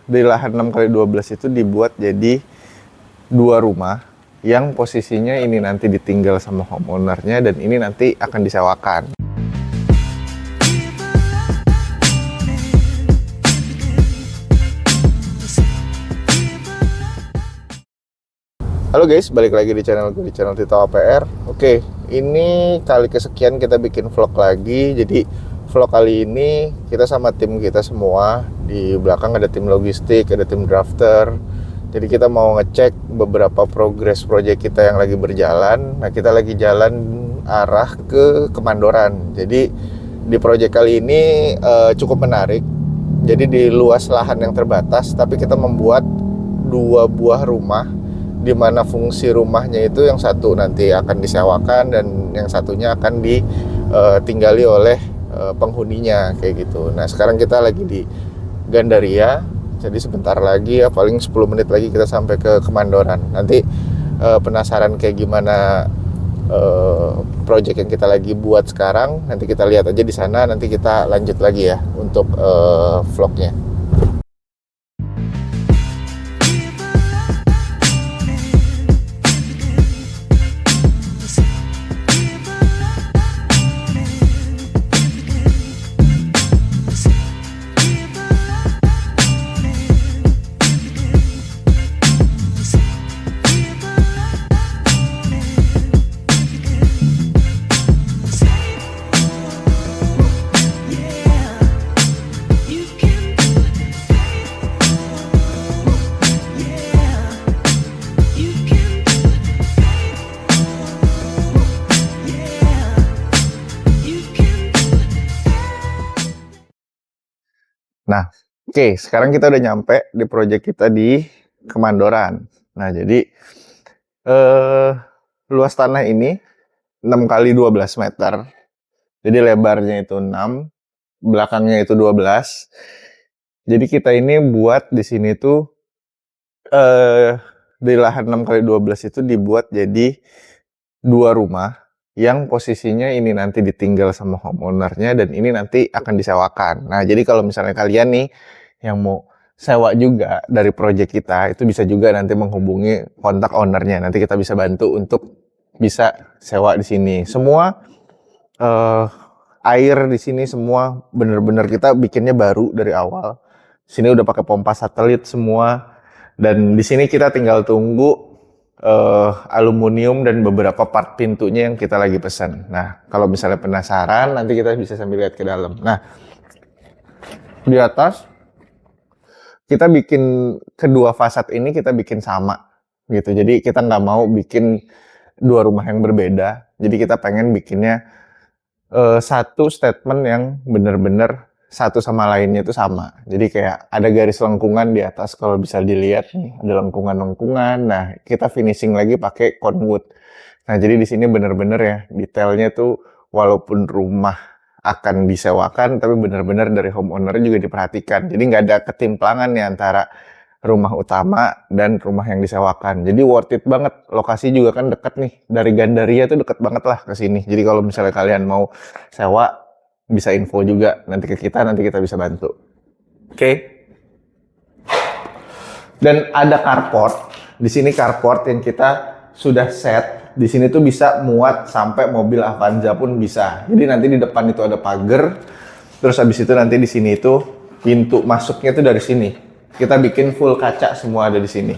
di lahan 6x12 itu dibuat jadi 2 rumah yang posisinya ini nanti ditinggal sama homeownernya dan ini nanti akan disewakan. Halo guys, balik lagi di channel Tito APR. Oke, ini kali kesekian kita bikin vlog lagi. Jadi vlog kali ini kita sama tim kita semua. Di belakang ada tim logistik, ada tim drafter. Jadi kita mau ngecek beberapa progres proyek kita yang lagi berjalan. Nah, kita lagi jalan arah ke Kemandoran. Jadi di proyek kali ini cukup menarik. Jadi di luas lahan yang terbatas, tapi kita membuat 2 buah rumah, di mana fungsi rumahnya itu yang satu nanti akan disewakan dan yang satunya akan ditinggali oleh penghuninya kayak gitu. Nah, sekarang kita lagi di Gandaria. Jadi sebentar lagi ya, paling 10 menit lagi kita sampai ke Kemandoran. Nanti penasaran kayak gimana project yang kita lagi buat sekarang, nanti kita lihat aja di sana, nanti kita lanjut lagi ya untuk vlognya. Nah, oke, sekarang kita udah nyampe di proyek kita di Kemandoran. Nah, jadi luas tanah ini 6x12 meter. Jadi lebarnya itu 6, belakangnya itu 12. Jadi kita ini buat di sini tuh di lahan 6x12 itu dibuat jadi 2 rumah yang posisinya ini nanti ditinggal sama homeownernya dan ini nanti akan disewakan. Nah, jadi kalau misalnya kalian nih yang mau sewa juga dari proyek kita, itu bisa juga nanti menghubungi kontak ownernya. Nanti kita bisa bantu untuk bisa sewa di sini. Semua air di sini semua bener-bener kita bikinnya baru dari awal. Sini udah pakai pompa satelit semua dan di sini kita tinggal tunggu aluminium dan beberapa part pintunya yang kita lagi pesan. Nah, kalau misalnya penasaran, nanti kita bisa sambil lihat ke dalam. Nah, di atas kita bikin kedua fasad ini kita bikin sama gitu. Jadi kita nggak mau bikin 2 rumah yang berbeda. Jadi kita pengen bikinnya satu statement yang bener-bener satu sama lainnya itu sama. Jadi kayak ada garis lengkungan di atas, kalau bisa dilihat nih, ada lengkungan-lengkungan. Nah, kita finishing lagi pakai conwood. Nah, jadi di sini bener-bener ya detailnya tuh walaupun rumah akan disewakan, tapi bener-bener dari homeowner juga diperhatikan. Jadi nggak ada ketimplangan nih antara rumah utama dan rumah yang disewakan. Jadi worth it banget. Lokasi juga kan deket nih, dari Gandaria tuh deket banget lah ke sini. Jadi kalau misalnya kalian mau sewa, bisa info juga nanti ke kita, nanti kita bisa bantu. Oke. Dan ada carport. Di sini carport yang kita sudah set. Di sini tuh bisa muat sampai mobil Avanza pun bisa. Jadi nanti di depan itu ada pagar. Terus habis itu nanti di sini itu pintu masuknya tuh dari sini. Kita bikin full kaca semua ada di sini.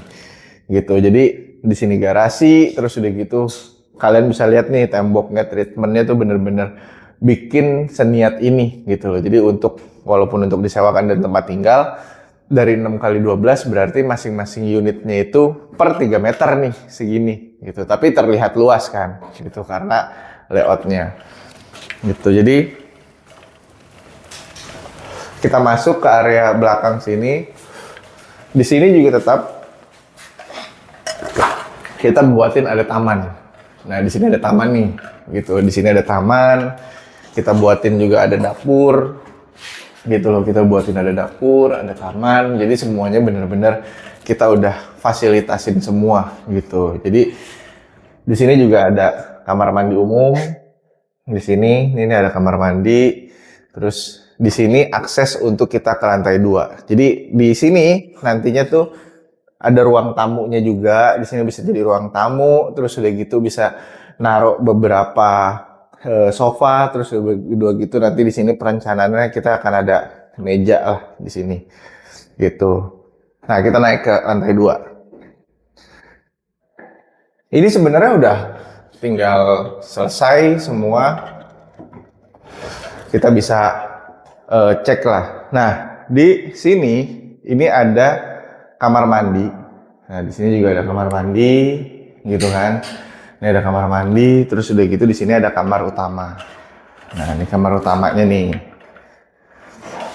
Gitu. Jadi di sini garasi, terus udah gitu kalian bisa lihat nih temboknya, treatmentnya tuh bener-bener bikin seniat ini gitu loh. Jadi walaupun untuk disewakan dan tempat tinggal, dari 6x12 berarti masing-masing unitnya itu per 3 meter nih segini gitu. Tapi terlihat luas kan gitu karena layoutnya gitu. Jadi kita masuk ke area belakang sini. Di sini juga tetap kita buatin ada taman. Nah, di sini ada taman nih gitu. Di sini ada taman. Kita buatin juga ada dapur gitu loh, kita buatin ada dapur, ada taman, jadi semuanya bener-bener kita udah fasilitasin semua gitu. Jadi di sini juga ada kamar mandi umum, di sini ini ada kamar mandi, terus di sini akses untuk kita ke lantai 2. Jadi di sini nantinya tuh ada ruang tamunya juga. Di sini bisa jadi ruang tamu, terus udah gitu bisa naruh beberapa sofa, terus udah gitu nanti di sini perencanaannya kita akan ada meja lah di sini. Gitu. Nah, kita naik ke lantai 2. Ini sebenarnya udah tinggal selesai semua. Kita bisa cek lah. Nah, di sini ini ada kamar mandi. Nah, di sini juga ada kamar mandi, gitu kan. Ini ada kamar mandi, terus udah gitu di sini ada kamar utama. Nah, ini kamar utamanya nih.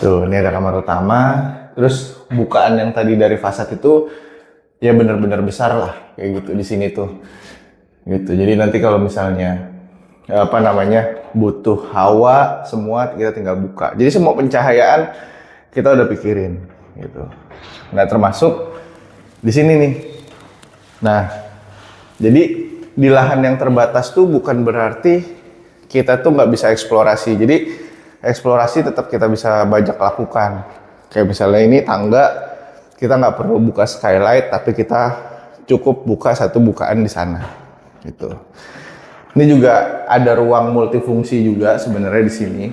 Tuh, ini ada kamar utama. Terus bukaan yang tadi dari fasad itu ya benar-benar besar lah, kayak gitu di sini tuh. Gitu. Jadi nanti kalau misalnya butuh hawa semua kita tinggal buka. Jadi semua pencahayaan kita udah pikirin gitu. Nah, termasuk di sini nih. Nah, jadi di lahan yang terbatas tuh bukan berarti kita tuh nggak bisa eksplorasi. Jadi eksplorasi tetap kita bisa banyak lakukan. Kayak misalnya ini tangga, kita nggak perlu buka skylight, tapi kita cukup buka satu bukaan di sana. Gitu. Ini juga ada ruang multifungsi juga sebenarnya di sini.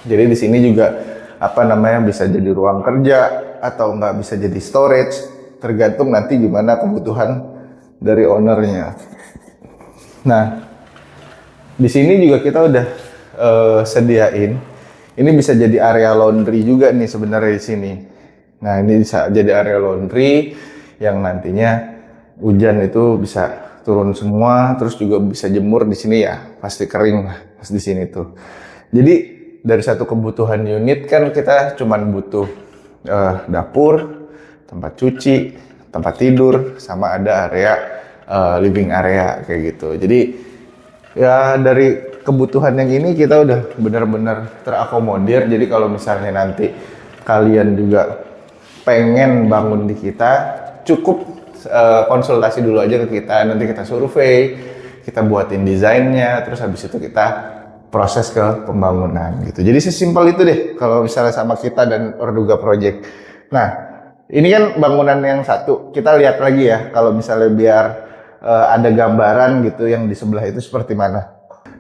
Jadi di sini juga bisa jadi ruang kerja atau nggak bisa jadi storage, tergantung nanti gimana kebutuhan dari ownernya. Nah, di sini juga kita udah sediain. Ini bisa jadi area laundry juga nih sebenarnya di sini. Nah, ini bisa jadi area laundry yang nantinya hujan itu bisa turun semua, terus juga bisa jemur di sini ya, pasti kering lah pas di sini tuh. Jadi dari satu kebutuhan unit kan kita cuman butuh dapur, tempat cuci, tempat tidur, sama ada area living area kayak gitu. Jadi ya dari kebutuhan yang ini kita udah benar-benar terakomodir. Jadi kalau misalnya nanti kalian juga pengen bangun di kita, cukup konsultasi dulu aja ke kita, nanti kita survei, kita buatin desainnya, terus habis itu kita proses ke pembangunan gitu. Jadi sesimpel itu deh kalau misalnya sama kita dan Orduga Project. Nah, ini kan bangunan yang satu, kita lihat lagi ya kalau misalnya biar ada gambaran gitu yang di sebelah itu seperti mana.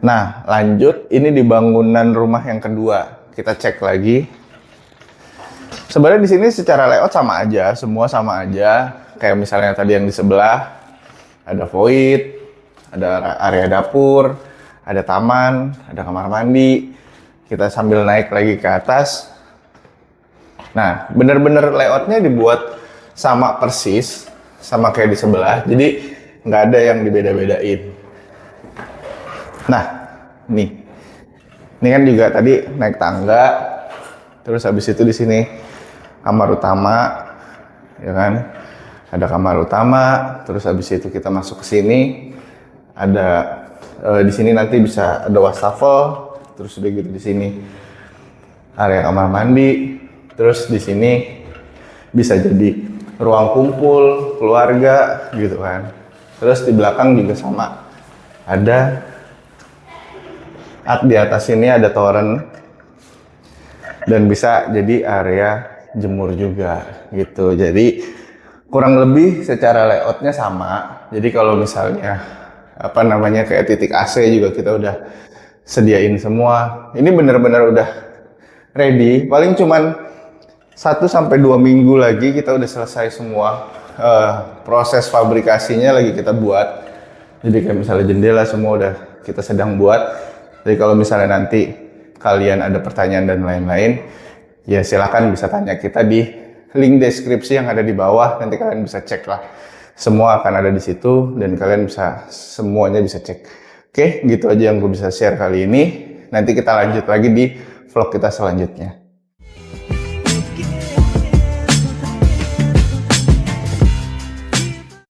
Nah, lanjut, ini di bangunan rumah yang kedua, kita cek lagi. Sebenarnya di sini secara layout sama aja, semua sama aja. Kayak misalnya tadi yang di sebelah, ada void, ada area dapur, ada taman, ada kamar mandi. Kita sambil naik lagi ke atas. Nah, bener-bener layoutnya dibuat sama persis, sama kayak di sebelah. Jadi nggak ada yang dibeda-bedain. Nah, ini kan juga tadi naik tangga, terus habis itu di sini kamar utama, ya kan? Ada kamar utama, terus habis itu kita masuk ke sini, ada di sini nanti bisa ada wastafel, terus udah gitu di sini area kamar mandi, terus di sini bisa jadi ruang kumpul keluarga gitu kan. Terus di belakang juga sama, ada di atas ini ada toren dan bisa jadi area jemur juga gitu. Jadi kurang lebih secara layoutnya sama. Jadi kalau misalnya kayak titik AC juga kita udah sediain semua. Ini benar-benar udah ready. Paling cuman 1-2 minggu lagi kita udah selesai semua. Proses fabrikasinya lagi kita buat. Jadi kayak misalnya jendela semua udah kita sedang buat. Jadi kalau misalnya nanti kalian ada pertanyaan dan lain-lain, ya silakan bisa tanya kita di link deskripsi yang ada di bawah. Nanti kalian bisa cek lah. Semua akan ada di situ dan kalian semuanya bisa cek. Oke, gitu aja yang gue bisa share kali ini. Nanti kita lanjut lagi di vlog kita selanjutnya.